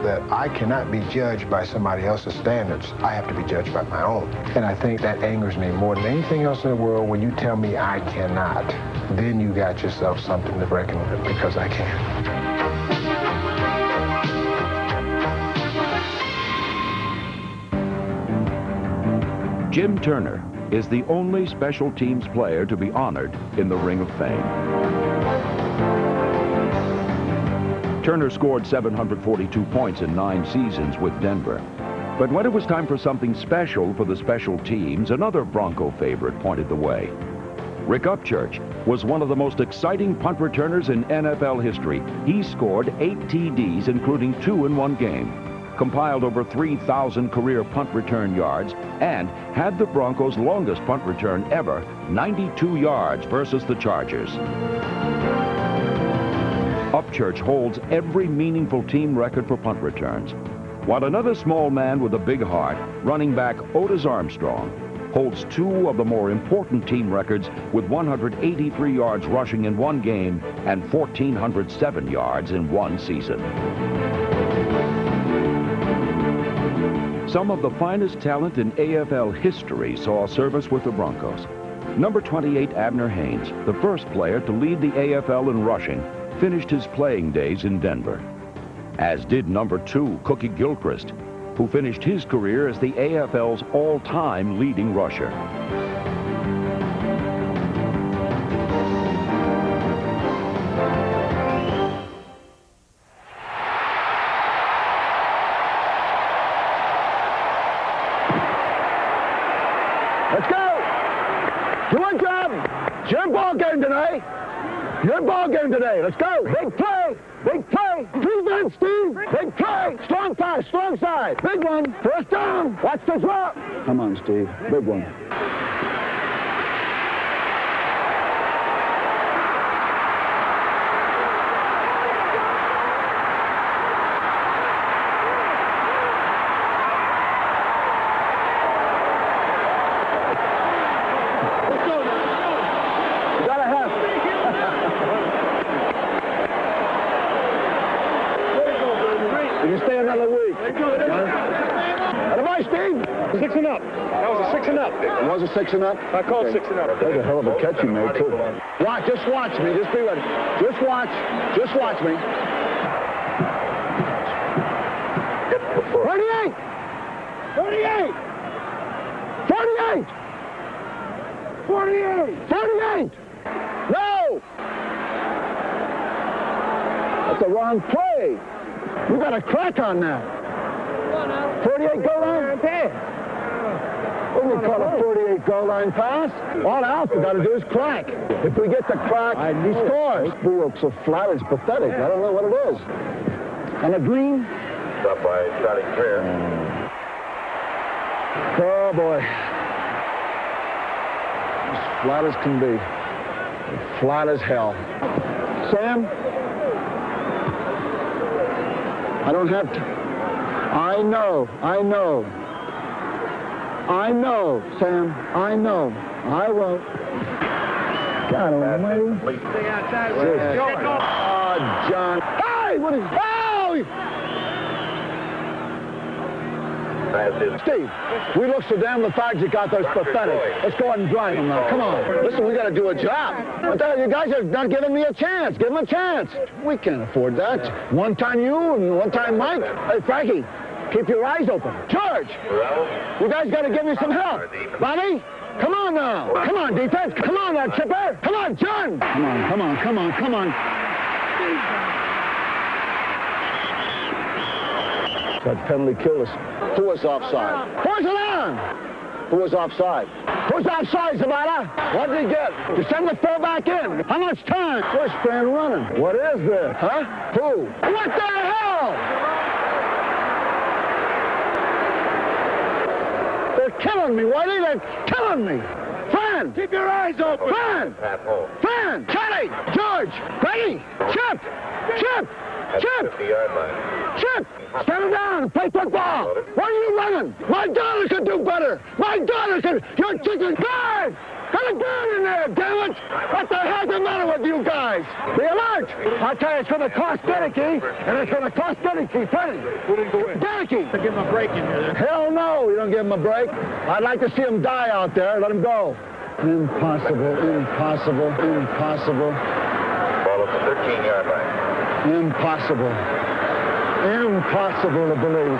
that I cannot be judged by somebody else's standards. I have to be judged by my own. And I think that angers me more than anything else in the world when you tell me I cannot. Then you got yourself something to reckon with because I can. Jim Turner is the only special teams player to be honored in the Ring of Fame. Turner scored 742 points in 9 seasons with Denver. But when it was time for something special for the special teams, another Bronco favorite pointed the way. Rick Upchurch was one of the most exciting punt returners in NFL history. He scored 8 TDs, including 2 in one game, compiled over 3,000 career punt return yards, and had the Broncos' longest punt return ever, 92 yards versus the Chargers. Upchurch holds every meaningful team record for punt returns, while another small man with a big heart, running back Otis Armstrong, holds 2 of the more important team records with 183 yards rushing in one game and 1,407 yards in one season. Some of the finest talent in AFL history saw service with the Broncos. Number 28, Abner Haynes, the first player to lead the AFL in rushing, finished his playing days in Denver, as did number 2, Cookie Gilchrist, who finished his career as the AFL's all-time leading rusher. Let's go! Good job! It's your ball game today. Your ball game today. Let's go. Big play. Big play. Defense, Steve. Big play. Strong pass. Strong side. Big one. First down. Watch the drop. Come on, Steve. Big one. 6 and up. That was a 6 and up. It was a 6 and up? I called 6 and up. That's a hell of a catch you made, too. Watch, just watch me. Just be ready. Just watch. Just watch me. 38! 38! 48! 48! 48! No! That's the wrong play. We got a crack on that. 48 goal line? We can call a 48 goal line pass. All else we got to do is crack. If we get the crack, he scores. We look so flat, it's pathetic. I don't know what it is. On a green? Stop by Charlie Clear. Oh, boy. As flat as can be. Flat as hell. Sam? I don't have to. I know, Sam. I know. I won't. God almighty. Stay outside. Oh, John. Hey, what is... Oh! Steve, we look so damn lethargic got those pathetic. Let's go out and drive them now. Come on. Listen, we got to do a job. What the hell? You guys are not giving me a chance. Give them a chance. We can't afford that. One time you and one time Mike. Hey, Frankie, keep your eyes open. George, you guys got to give me some help. Bonnie, come on now. Come on, defense. Come on now, Chipper. Come on, John. Come on. That penalty killed us. Who was offside? Who's it on? Who was offside? Who's offside, Zabata? What did he get? You send the fullback in. How much time? First man running. What is this? Huh? Who? What the hell? They're killing me, Whitey. They're killing me. Fran! Keep your eyes open. Fran! Fran! Charlie! George! Ready! Chip! Chip! Settle down and play football. Why are you running? My daughter could do better. My daughter could. You're chicken guard. Got a gun in there, damn it. What the hell's the matter with you guys? Be alert. I tell you, it's going to cost Denicky, and it's going to cost Denicky plenty. Denicky. Give him a break in here. Hell no, you don't give him a break. I'd like to see him die out there. Let him go. Impossible. Ball up the 13-yard line. Impossible to believe.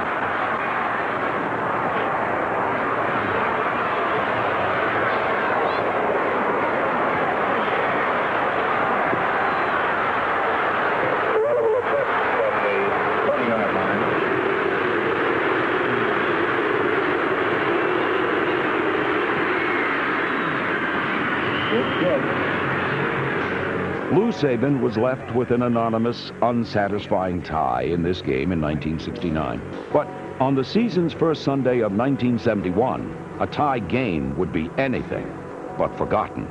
Relevant attempt from the 20-yard line. Lou Saban was left with an anonymous, unsatisfying tie in this game in 1969. But on the season's first Sunday of 1971, a tie game would be anything but forgotten.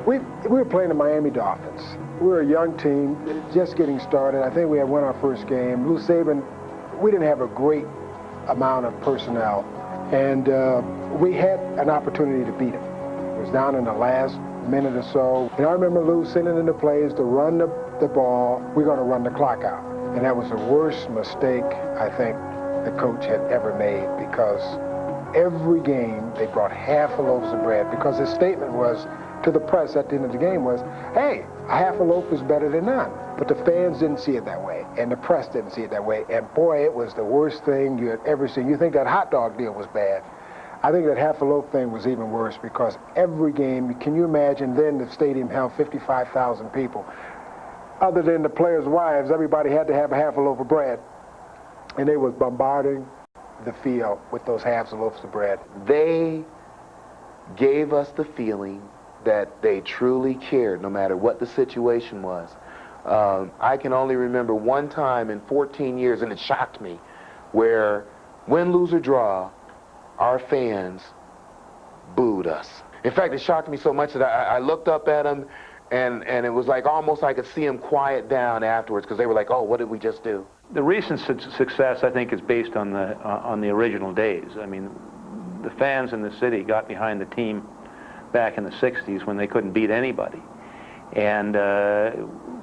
We were playing the Miami Dolphins. We were a young team, just getting started. I think we had won our first game. Lou Saban, we didn't have a great amount of personnel, and we had an opportunity to beat him. It was down in the last minute or so. And I remember Lou sending in the plays to run the ball. We're going to run the clock out. And that was the worst mistake I think the coach had ever made, because every game they brought half a loaf of bread, because his statement was to the press at the end of the game was, hey, a half a loaf is better than none. But the fans didn't see it that way, and the press didn't see it that way. And boy, it was the worst thing you had ever seen. You think that hot dog deal was bad. I think that half a loaf thing was even worse, because every game, can you imagine, then the stadium held 55,000 people. Other than the players' wives, everybody had to have a half a loaf of bread. And they was bombarding the field with those halves of loaves of bread. They gave us the feeling that they truly cared, no matter what the situation was. I can only remember one time in 14 years, and it shocked me, where win, lose, or draw, our fans booed us. In fact, it shocked me so much that I looked up at them, and it was like almost I could see them quiet down afterwards, because they were like, oh, what did we just do? The recent success, I think, is based on the original days. I mean, the fans in the city got behind the team back in the 60s when they couldn't beat anybody. And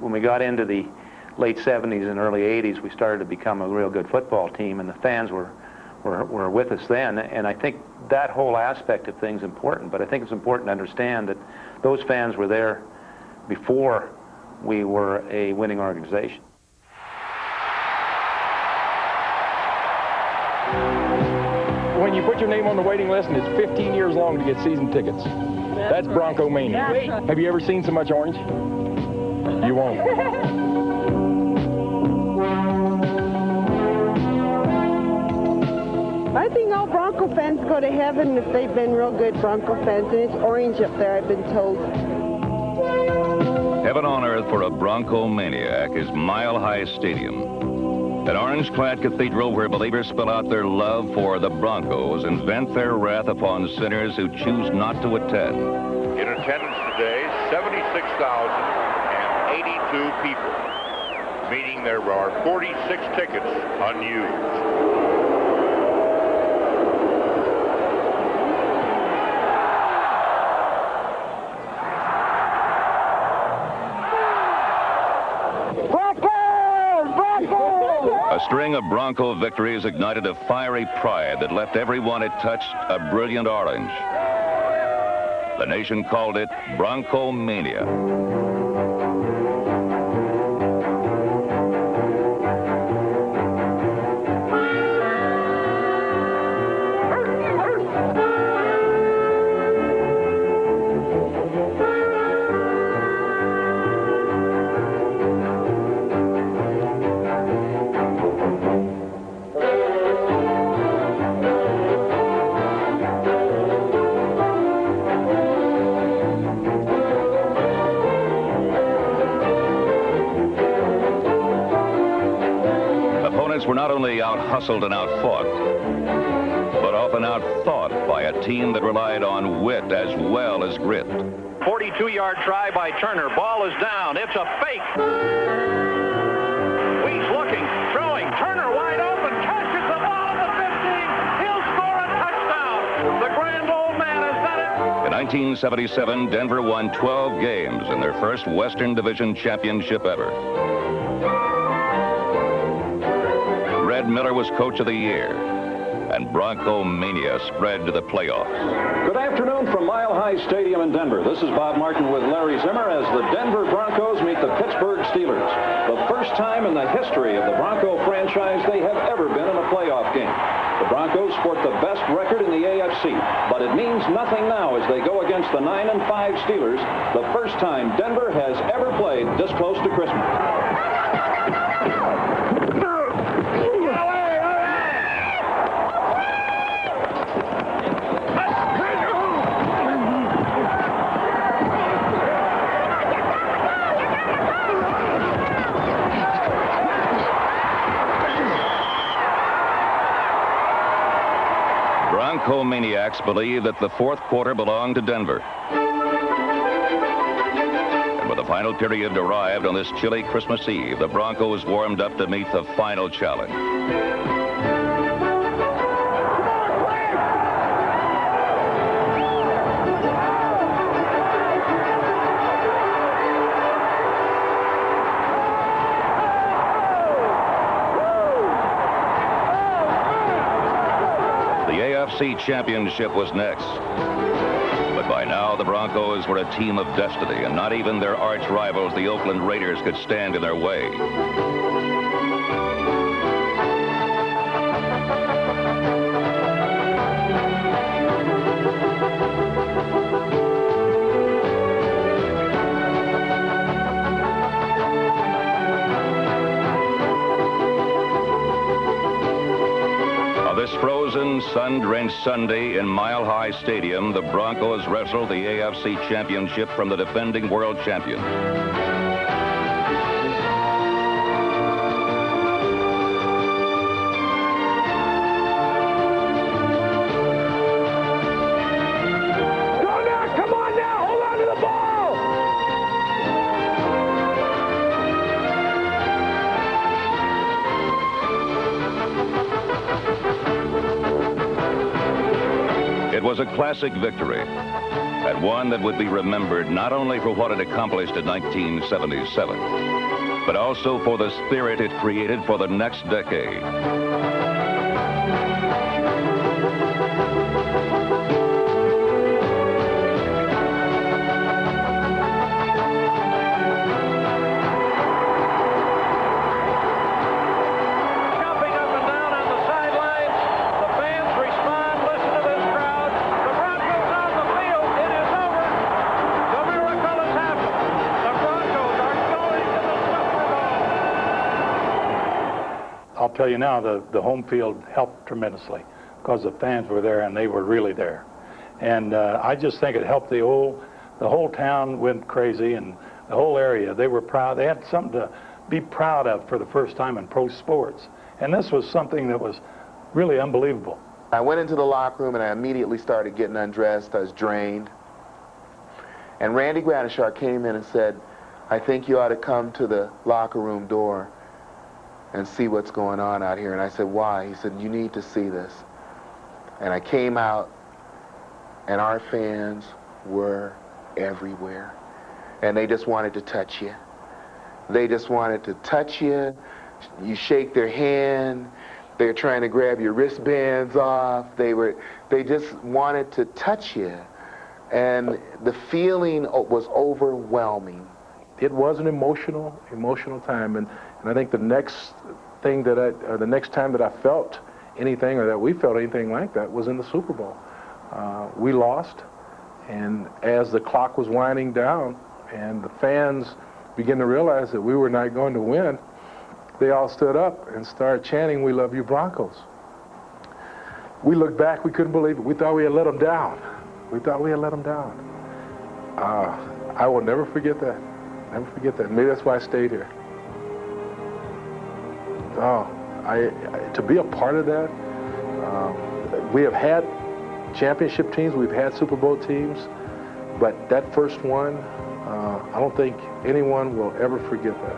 when we got into the late 70s and early 80s, we started to become a real good football team, and the fans were were with us then, and I think that whole aspect of things is important. But I think it's important to understand that those fans were there before we were a winning organization. When you put your name on the waiting list and it's 15 years long to get season tickets, that's Bronco Mania. Have you ever seen so much orange? You won't. I think all Bronco fans go to heaven if they've been real good Bronco fans, and it's orange up there, I've been told. Heaven on earth for a Bronco maniac is Mile High Stadium, an orange-clad cathedral where believers spill out their love for the Broncos and vent their wrath upon sinners who choose not to attend. In attendance today, 76,082 people, meaning there are 46 tickets unused. A string of Bronco victories ignited a fiery pride that left everyone it touched a brilliant orange. The nation called it Bronco Mania. Were not only out-hustled and out-fought, but often out-thought by a team that relied on wit as well as grit. 42-yard try by Turner. Ball is down. It's a fake. Weeks looking, throwing. Turner wide open. Catches the ball at the 15. He'll score a touchdown. The grand old man has done it. In 1977, Denver won 12 games in their first Western Division championship ever. Red Miller was coach of the year, and Bronco Mania spread to the playoffs. Good afternoon from Mile High Stadium in Denver. This is Bob Martin with Larry Zimmer as the Denver Broncos meet the Pittsburgh Steelers. The first time in the history of the Bronco franchise they have ever been in a playoff game. The Broncos sport the best record in the AFC, but it means nothing now as they go against the 9-5 Steelers, the first time Denver has ever played this close to Christmas. Bronco maniacs believe that the fourth quarter belonged to Denver. And when the final period arrived on this chilly Christmas Eve, the Broncos warmed up to meet the final challenge. The AFC Championship was next. But by now, the Broncos were a team of destiny, and not even their arch rivals, the Oakland Raiders, could stand in their way. This frozen, sun-drenched Sunday in Mile High Stadium, the Broncos wrestled the AFC Championship from the defending world champion. It was a classic victory, and one that would be remembered not only for what it accomplished in 1977, but also for the spirit it created for the next decade. tell you now, the home field helped tremendously because the fans were there and they were really there. And I just think it helped the whole town went crazy, and the whole area. They were proud. They had something to be proud of for the first time in pro sports. And this was something that was really unbelievable. I went into the locker room and I immediately started getting undressed. I was drained. And Randy Gradishar came in and said, I think you ought to come to the locker room door and see what's going on out here. And I said, why? He said, you need to see this. And I came out, and our fans were everywhere. And they just wanted to touch you. They just wanted to touch you. You shake their hand. They're trying to grab your wristbands off. They just wanted to touch you. And the feeling was overwhelming. It was an emotional time, and I think the next thing that the next time that I felt anything, or that we felt anything like that, was in the Super Bowl. We lost, and as the clock was winding down, and the fans began to realize that we were not going to win, they all stood up and started chanting, "We love you, Broncos." We looked back, we couldn't believe it. We thought we had let them down. We thought we had let them down. I will never forget that. Never forget that. Maybe that's why I stayed here. Oh, to be a part of that. We have had championship teams, we've had Super Bowl teams, but that first one, I don't think anyone will ever forget that.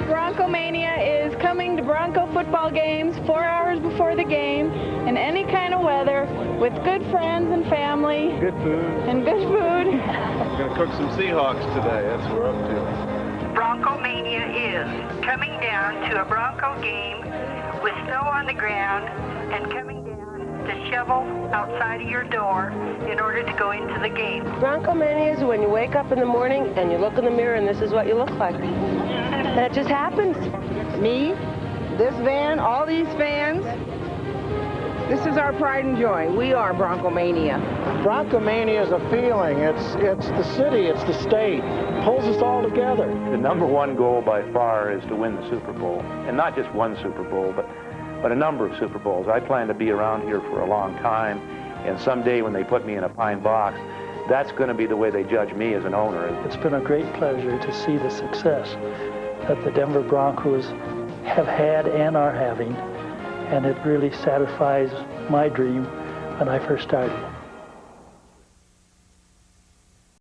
Broncomania is coming to Bronco football games 4 hours before the game in any kind of weather with good friends and family. Good food. And good food. We're going to cook some Seahawks today. That's what we're up to. Broncomania is coming down to a Bronco game with snow on the ground and coming down to shovel outside of your door in order to go into the game. Broncomania is when you wake up in the morning and you look in the mirror and this is what you look like. That just happens. Me, this van, all these fans, this is our pride and joy. We are Broncomania. Broncomania is a feeling. It's the city, it's the state. It pulls us all together. The number one goal by far is to win the Super Bowl. And not just one Super Bowl, but a number of Super Bowls. I plan to be around here for a long time, and someday when they put me in a pine box, that's going to be the way they judge me as an owner. It's been a great pleasure to see the success that the Denver Broncos have had and are having, and it really satisfies my dream when I first started.